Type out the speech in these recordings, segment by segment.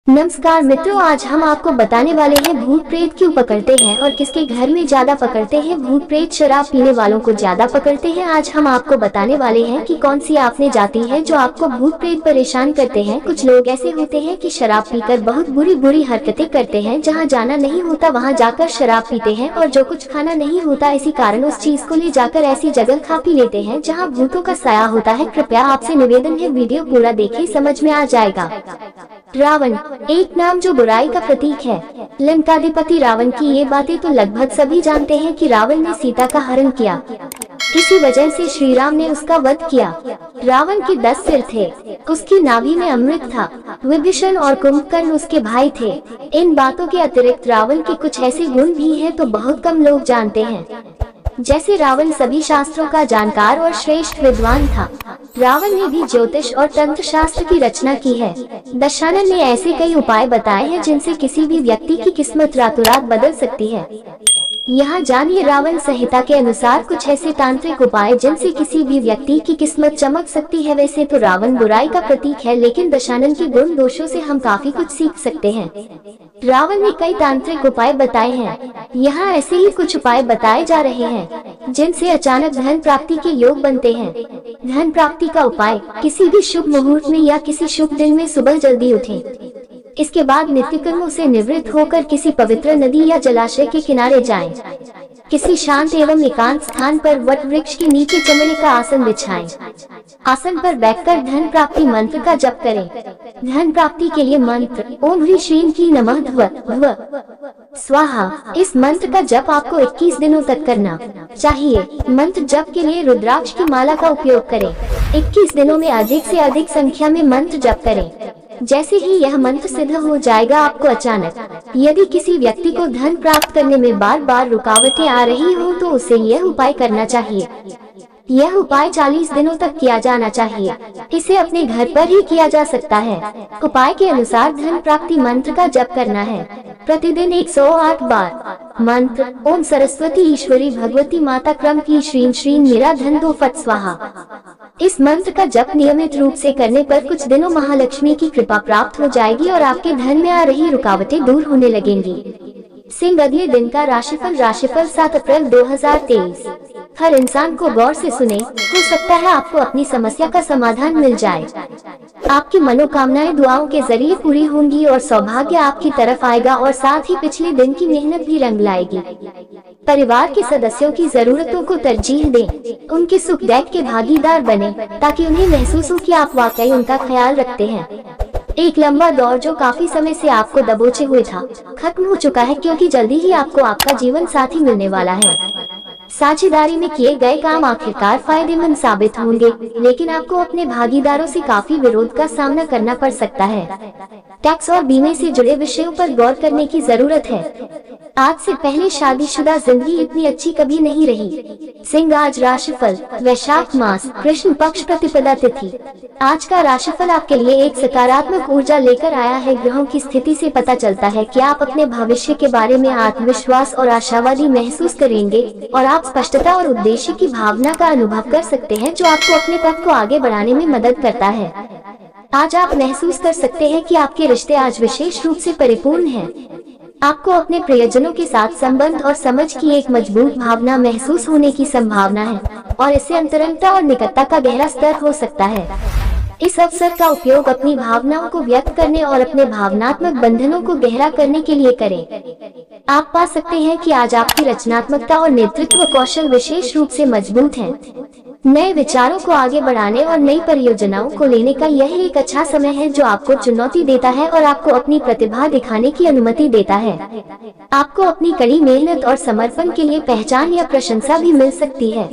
नमस्कार मित्रों, आज हम आपको बताने वाले हैं भूत प्रेत क्यों पकड़ते हैं और किसके घर में ज्यादा पकड़ते हैं। भूत प्रेत शराब पीने वालों को ज्यादा पकड़ते हैं। आज हम आपको बताने वाले हैं कि कौन सी आपने जाति है जो आपको भूत प्रेत परेशान करते हैं। कुछ लोग ऐसे होते हैं कि शराब पीकर बहुत बुरी बुरी हरकतें करते हैं। जहाँ जाना नहीं होता वहाँ जाकर शराब पीते हैं और जो कुछ खाना नहीं होता इसी कारण उस चीज को ले जाकर ऐसी जगह खा पी लेते हैं जहाँ भूतों का साया होता है। कृपया आपसे निवेदन है, वीडियो पूरा देखिए, समझ में आ जाएगा। रावण एक नाम जो बुराई का प्रतीक है। लंकाधिपति रावण की ये बातें तो लगभग सभी जानते हैं कि रावण ने सीता का हरण किया, इसी वजह से श्री राम ने उसका वध किया। रावण के 10 सिर थे, उसकी नाभि में अमृत था। विभीषण और कुंभकर्ण उसके भाई थे। इन बातों के अतिरिक्त रावण के कुछ ऐसे गुण भी हैं तो बहुत कम लोग जानते हैं। जैसे रावण सभी शास्त्रों का जानकार और श्रेष्ठ विद्वान था। रावण ने भी ज्योतिष और तंत्र शास्त्र की रचना की है। दशानन ने ऐसे कई उपाय बताए हैं जिनसे किसी भी व्यक्ति की किस्मत रातों रात बदल सकती है। यहाँ जानिए रावण संहिता के अनुसार कुछ ऐसे तांत्रिक उपाय जिनसे किसी भी व्यक्ति की किस्मत चमक सकती है। वैसे तो रावण बुराई का प्रतीक है, लेकिन दशानन के गुण दोषों से हम काफी कुछ सीख सकते हैं। रावण ने कई तांत्रिक उपाय बताए हैं। यहाँ ऐसे ही कुछ उपाय बताए जा रहे हैं जिनसे अचानक धन प्राप्ति के योग बनते हैं। धन प्राप्ति का उपाय, किसी भी शुभ मुहूर्त में या किसी शुभ दिन में सुबह जल्दी उठें। इसके बाद नित्य कर्मों से निवृत्त होकर किसी पवित्र नदी या जलाशय के किनारे जाएं। किसी शांत एवं एकांत स्थान पर वट वृक्ष के नीचे चमड़े का आसन बिछाएं। आसन पर बैठकर धन प्राप्ति मंत्र का जप करें। धन प्राप्ति के लिए मंत्र ओम ह्रीं श्रीं की नमः ध्व स्वाहा। इस मंत्र का जप आपको 21 दिनों तक करना चाहिए। मंत्र जप के लिए रुद्राक्ष की माला का उपयोग करें। 21 दिनों में अधिक से अधिक संख्या में मंत्र जप करें। जैसे ही यह मंत्र सिद्ध हो जाएगा, आपको अचानक यदि किसी व्यक्ति को धन प्राप्त करने में बार बार रुकावटें आ रही हो तो उसे यह उपाय करना चाहिए। यह उपाय 40 दिनों तक किया जाना चाहिए। इसे अपने घर पर ही किया जा सकता है। उपाय के अनुसार धन प्राप्ति मंत्र का जप करना है प्रतिदिन 108 बार। मंत्र ओम सरस्वती ईश्वरी भगवती माता क्रम की श्रीं श्रीं मेरा धन दो फट स्वाहा। इस मंत्र का जप नियमित रूप से करने पर कुछ दिनों महालक्ष्मी की कृपा प्राप्त हो जाएगी और आपके धन में आ रही रुकावटें दूर होने लगेंगी। सिंह अगले दिन का राशिफल। 7 अप्रैल 2023। हर इंसान को गौर से सुने, हो सकता है आपको अपनी समस्या का समाधान मिल जाए। आपकी मनोकामनाएं दुआओं के जरिए पूरी होंगी और सौभाग्य आपकी तरफ आएगा और साथ ही पिछले दिन की मेहनत भी रंग लाएगी। परिवार के सदस्यों की जरूरतों को तरजीह दें, उनके सुख दुख के भागीदार बने ताकि उन्हें महसूस हो कि आप वाकई उनका ख्याल रखते हैं। एक लंबा दौर जो काफी समय से आपको दबोचे हुए था, खत्म हो चुका है, क्योंकि जल्दी ही आपको आपका जीवन साथी मिलने वाला है। साझेदारी में किए गए काम आखिरकार फायदेमंद साबित होंगे, लेकिन आपको अपने भागीदारों से काफी विरोध का सामना करना पड़ सकता है। टैक्स और बीमे से जुड़े विषयों पर गौर करने की जरूरत है। आज से पहले शादीशुदा जिंदगी इतनी अच्छी कभी नहीं रही। सिंह आज राशिफल। वैशाख मास, कृष्ण पक्ष, प्रतिपदा तिथि। आज का राशिफल आपके लिए एक सकारात्मक ऊर्जा लेकर आया है। ग्रहों की स्थिति से पता चलता है कि आप अपने भविष्य के बारे में आत्मविश्वास और आशावादी महसूस करेंगे और आप स्पष्टता और उद्देश्य की भावना का अनुभव कर सकते हैं जो आपको अपने पथ को आगे बढ़ाने में मदद करता है। आज आप महसूस कर सकते हैं कि आपके रिश्ते आज विशेष रूप से परिपूर्ण हैं। आपको अपने प्रियजनों के साथ संबंध और समझ की एक मजबूत भावना महसूस होने की संभावना है और इससे अंतरंगता और निकटता का गहरा स्तर हो सकता है। इस अवसर का उपयोग अपनी भावनाओं को व्यक्त करने और अपने भावनात्मक बंधनों को गहरा करने के लिए करें। आप पा सकते हैं कि आज आपकी रचनात्मकता और नेतृत्व कौशल विशेष रूप से मजबूत हैं। नए विचारों को आगे बढ़ाने और नई परियोजनाओं को लेने का यह एक अच्छा समय है जो आपको चुनौती देता है और आपको अपनी प्रतिभा दिखाने की अनुमति देता है। आपको अपनी कड़ी मेहनत और समर्पण के लिए पहचान या प्रशंसा भी मिल सकती है।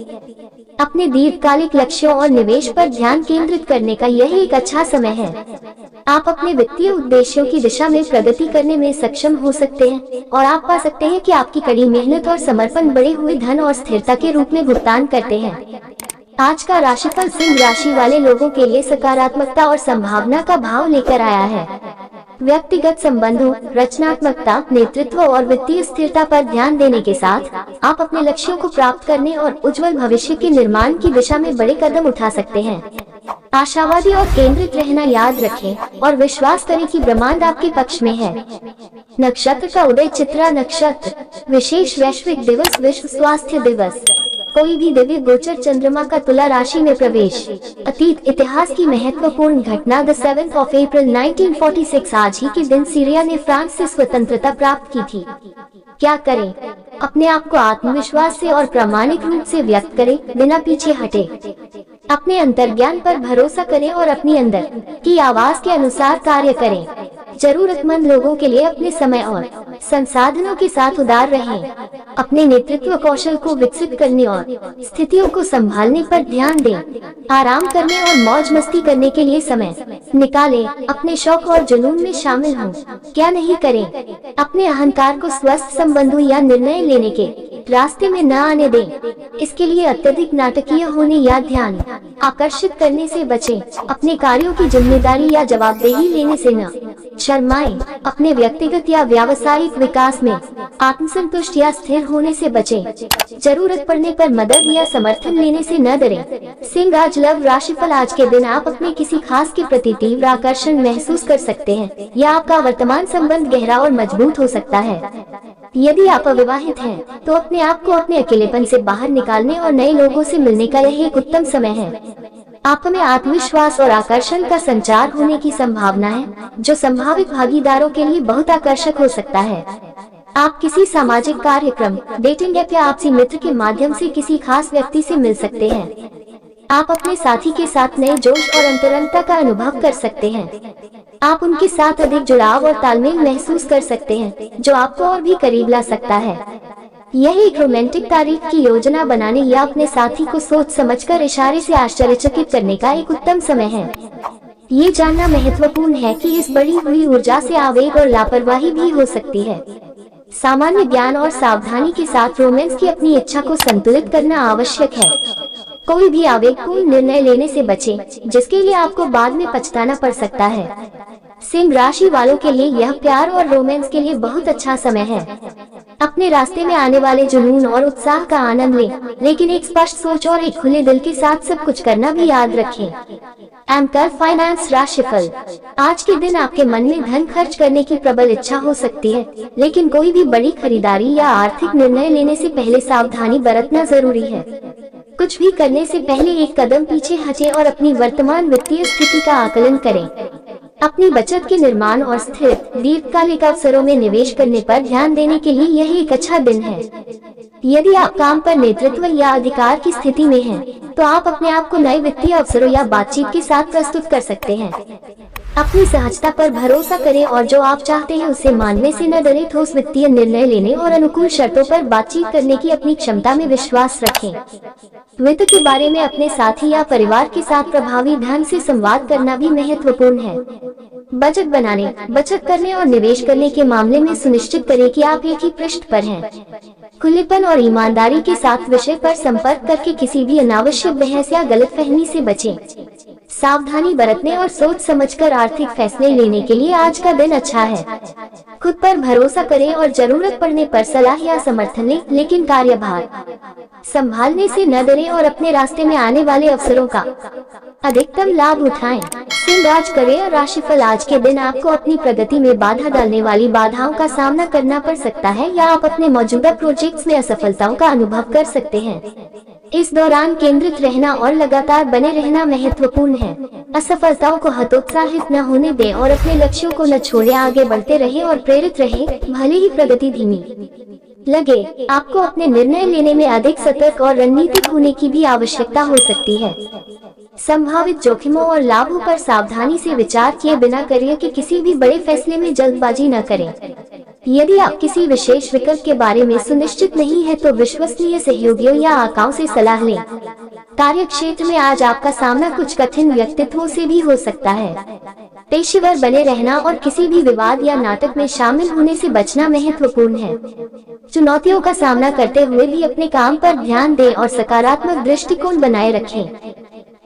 अपने दीर्घकालिक लक्ष्यों और निवेश पर ध्यान केंद्रित करने का यह एक अच्छा समय है। आप अपने वित्तीय उद्देश्यों की दिशा में प्रगति करने में सक्षम हो सकते हैं और आप पा सकते हैं कि आपकी कड़ी मेहनत और समर्पण बढ़े हुए धन और स्थिरता के रूप में भुगतान करते हैं। आज का राशिफल सिंह राशि वाले लोगों के लिए सकारात्मकता और संभावना का भाव लेकर आया है। व्यक्तिगत संबंधों, रचनात्मकता, नेतृत्व और वित्तीय स्थिरता पर ध्यान देने के साथ आप अपने लक्ष्यों को प्राप्त करने और उज्जवल भविष्य के निर्माण की दिशा में बड़े कदम उठा सकते हैं। आशावादी और केंद्रित रहना याद रखें और विश्वास करें कि ब्रह्मांड आपके पक्ष में है। नक्षत्र का उदय चित्रा नक्षत्र। विशेष वैश्विक दिवस विश्व स्वास्थ्य दिवस। कोई भी दिव्य गोचर चंद्रमा का तुला राशि में प्रवेश। अतीत इतिहास की महत्वपूर्ण घटना द 7th of April 1946। आज ही के दिन सीरिया ने फ्रांस से स्वतंत्रता प्राप्त की थी। क्या करें? अपने आप को आत्मविश्वास से और प्रामाणिक रूप से व्यक्त करें, बिना पीछे हटे। अपने अंतर्ज्ञान पर भरोसा करें और अपनी अंदर की आवाज के अनुसार कार्य करें। जरूरतमंद लोगों के लिए अपने समय और संसाधनों के साथ उदार रहें। अपने नेतृत्व कौशल को विकसित करने और स्थितियों को संभालने पर ध्यान दें। आराम करने और मौज मस्ती करने के लिए समय निकालें। अपने शौक और जुनून में शामिल हों। क्या नहीं करें? अपने अहंकार को स्वस्थ संबंधों या निर्णय लेने के रास्ते में न आने दें। इसके लिए अत्यधिक नाटकीय होने या ध्यान आकर्षित करने से बचें। अपने कार्यों की जिम्मेदारी या जवाबदेही लेने से न शर्माएं। अपने व्यक्तिगत या व्यावसायिक विकास में आत्मसंतुष्ट या स्थिर होने से बचें। जरूरत पड़ने पर मदद या समर्थन लेने से न डरें। सिंह आज लव राशिफल। आज के दिन आप अपने किसी खास के प्रति तीव्र आकर्षण महसूस कर सकते हैं या आपका वर्तमान संबंध गहरा और मजबूत हो सकता है। यदि आप अविवाहित हैं, तो अपने आप को अपने अकेलेपन से बाहर निकालने और नए लोगों से मिलने का यह एक उत्तम समय है। आप में आत्मविश्वास और आकर्षण का संचार होने की संभावना है, जो संभावित भागीदारों के लिए बहुत आकर्षक हो सकता है। आप किसी सामाजिक कार्यक्रम, डेटिंग ऐप या आपसी मित्र के माध्यम से किसी खास व्यक्ति से मिल सकते हैं। आप अपने साथी के साथ नए जोश और अंतरंगता का अनुभव कर सकते हैं। आप उनके साथ अधिक जुड़ाव और तालमेल महसूस कर सकते हैं, जो आपको और भी करीब ला सकता है। यह एक रोमांटिक तारीख की योजना बनाने या अपने साथी को सोच समझकर इशारे से आश्चर्यचकित करने का एक उत्तम समय है। ये जानना महत्वपूर्ण है कि इस बढ़ी हुई ऊर्जा से आवेग और लापरवाही भी हो सकती है। सामान्य ज्ञान और सावधानी के साथ रोमांस की अपनी इच्छा को संतुलित करना आवश्यक है। कोई भी आवेगपूर्ण निर्णय लेने से बचें, जिसके लिए आपको बाद में पछताना पड़ सकता है। सिंह राशि वालों के लिए यह प्यार और रोमांस के लिए बहुत अच्छा समय है। अपने रास्ते में आने वाले जुनून और उत्साह का आनंद लें, लेकिन एक स्पष्ट सोच और एक खुले दिल के साथ सब कुछ करना भी याद रखें। एंकर फाइनेंस राशिफल। आज के दिन आपके मन में धन खर्च करने की प्रबल इच्छा हो सकती है, लेकिन कोई भी बड़ी खरीदारी या आर्थिक निर्णय लेने से पहले सावधानी बरतना जरूरी है। कुछ भी करने से पहले एक कदम पीछे हटें और अपनी वर्तमान वित्तीय स्थिति का आकलन करें। अपनी बचत के निर्माण और स्थिर दीर्घकालिक अवसरों में निवेश करने पर ध्यान देने के लिए यह एक अच्छा दिन है। यदि आप काम पर नेतृत्व या अधिकार की स्थिति में हैं, तो आप अपने आप को नए वित्तीय अवसरों या बातचीत के साथ प्रस्तुत कर सकते हैं। अपनी सहजता पर भरोसा करें और जो आप चाहते हैं उसे मानने से न डरें। ठोस वित्तीय निर्णय लेने और अनुकूल शर्तों पर बातचीत करने की अपनी क्षमता में विश्वास रखें। वित्त के बारे में अपने साथी या परिवार के साथ प्रभावी ढंग से संवाद करना भी महत्वपूर्ण है। बजट बनाने, बचत करने और निवेश करने के मामले में सुनिश्चित करें कि आप एक ही पृष्ठ पर हैं। खुलेपन और ईमानदारी के साथ विषय पर संपर्क करके किसी भी अनावश्यक बहस या गलतफहमी से बचें। सावधानी बरतने और सोच समझकर आर्थिक फैसले लेने के लिए आज का दिन अच्छा है। खुद पर भरोसा करें और जरूरत पड़ने पर सलाह या समर्थन लें, लेकिन कार्यभार संभालने से न डरें और अपने रास्ते में आने वाले अवसरों का अधिकतम लाभ उठाएं। सिंह राज करियर राशिफल। आज के दिन आपको अपनी प्रगति में बाधा डालने वाली बाधाओं का सामना करना पड़ सकता है या आप अपने मौजूदा प्रोजेक्ट्स में असफलताओं का अनुभव कर सकते हैं। इस दौरान केंद्रित रहना और लगातार बने रहना महत्वपूर्ण है। असफलताओं को हतोत्साहित न होने दें और अपने लक्ष्यों को न छोड़ें। आगे बढ़ते रहें और प्रेरित रहें, भले ही प्रगति धीमी लगे। आपको अपने निर्णय लेने में अधिक सतर्क और रणनीतिक होने की भी आवश्यकता हो सकती है। संभावित जोखिमों और लाभों पर सावधानी से विचार किए बिना करियर के किसी भी बड़े फैसले में जल्दबाजी न करें। यदि आप किसी विशेष विकल्प के बारे में सुनिश्चित नहीं है, तो विश्वसनीय सहयोगियों या आकाओं से सलाह लें। कार्य क्षेत्र में आज आपका सामना कुछ कठिन व्यक्तित्वों से भी हो सकता है। पेशेवर बने रहना और किसी भी विवाद या नाटक में शामिल होने से बचना महत्वपूर्ण है। चुनौतियों का सामना करते हुए भी अपने काम पर ध्यान दें और सकारात्मक दृष्टिकोण बनाए रखें।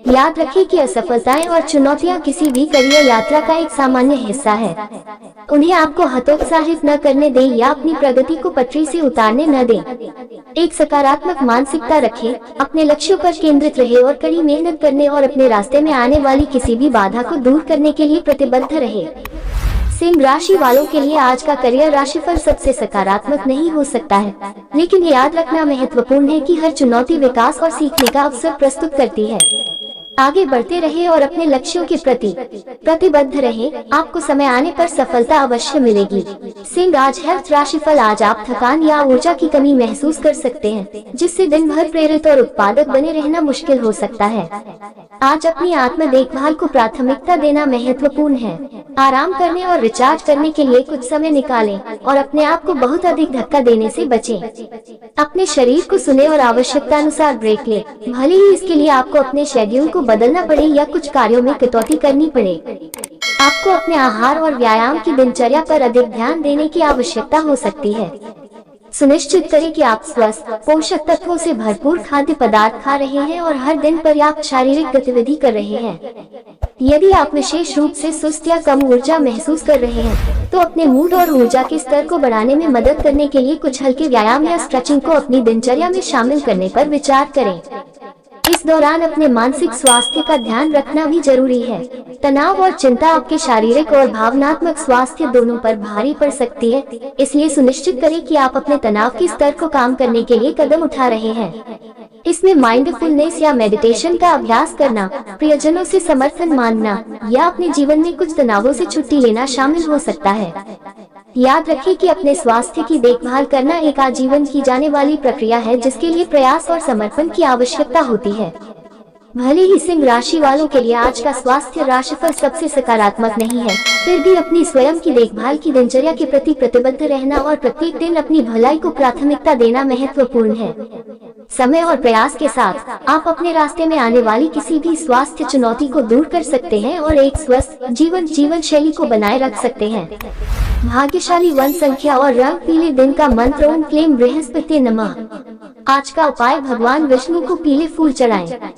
याद रखें कि असफलताएं और चुनौतियां किसी भी करियर यात्रा का एक सामान्य हिस्सा है। उन्हें आपको हतोत्साहित न करने दें या अपनी प्रगति को पटरी से उतारने न दें। एक सकारात्मक मानसिकता रखें, अपने लक्ष्यों पर केंद्रित रहे और कड़ी मेहनत करने और अपने रास्ते में आने वाली किसी भी बाधा को दूर करने के लिए प्रतिबद्ध रहे। सिंह राशि वालों के लिए आज का करियर राशिफल सबसे सकारात्मक नहीं हो सकता है, लेकिन याद रखना महत्वपूर्ण है कि हर चुनौती विकास और सीखने का अवसर प्रस्तुत करती है। आगे बढ़ते रहे और अपने लक्ष्यों के प्रति प्रतिबद्ध रहे, आपको समय आने पर सफलता अवश्य मिलेगी। सिंह आज हेल्थ राशिफल, आज आप थकान या ऊर्जा की कमी महसूस कर सकते हैं, जिससे दिन भर प्रेरित और उत्पादक बने रहना मुश्किल हो सकता है। आज अपनी आत्म देखभाल को प्राथमिकता देना महत्वपूर्ण है। आराम करने और रिचार्ज करने के लिए कुछ समय निकालें और अपने आप को बहुत अधिक धक्का देने से बचें। अपने शरीर को सुने और आवश्यकता अनुसार ब्रेक लें, भले ही इसके लिए आपको अपने शेड्यूल को बदलना पड़े या कुछ कार्यों में कटौती करनी पड़े। आपको अपने आहार और व्यायाम की दिनचर्या पर अधिक ध्यान देने की आवश्यकता हो सकती है। सुनिश्चित करें कि आप स्वस्थ, पोषक तत्वों से भरपूर खाद्य पदार्थ खा रहे हैं और हर दिन पर्याप्त शारीरिक गतिविधि कर रहे हैं। यदि आप विशेष रूप से सुस्त या कम ऊर्जा महसूस कर रहे हैं, तो अपने मूड और ऊर्जा के स्तर को बढ़ाने में मदद करने के लिए कुछ हल्के व्यायाम या स्ट्रेचिंग को अपनी दिनचर्या में शामिल करने पर विचार करें। इस दौरान अपने मानसिक स्वास्थ्य का ध्यान रखना भी जरूरी है। तनाव और चिंता आपके शारीरिक और भावनात्मक स्वास्थ्य दोनों पर भारी पड़ सकती है, इसलिए सुनिश्चित करें कि आप अपने तनाव के स्तर को कम करने के लिए कदम उठा रहे हैं। इसमें माइंडफुलनेस या मेडिटेशन का अभ्यास करना, प्रियजनों से समर्थन मांगना या अपने जीवन में कुछ तनावों से छुट्टी लेना शामिल हो सकता है। याद रखें कि अपने स्वास्थ्य की देखभाल करना एक आजीवन की जाने वाली प्रक्रिया है, जिसके लिए प्रयास और समर्पण की आवश्यकता होती है। भले ही सिंह राशि वालों के लिए आज का स्वास्थ्य राशिफल सबसे सकारात्मक नहीं है, फिर भी अपनी स्वयं की देखभाल की दिनचर्या के प्रति प्रतिबद्ध रहना और प्रत्येक दिन अपनी भलाई को प्राथमिकता देना महत्वपूर्ण है। समय और प्रयास के साथ आप अपने रास्ते में आने वाली किसी भी स्वास्थ्य चुनौती को दूर कर सकते हैं और एक स्वस्थ जीवन शैली को बनाए रख सकते हैं। भाग्यशाली वन संख्या और रंग पीले, दिन का मंत्र ओम क्लीं बृहस्पति नमः। आज का उपाय, भगवान विष्णु को पीले फूल चढ़ाएं।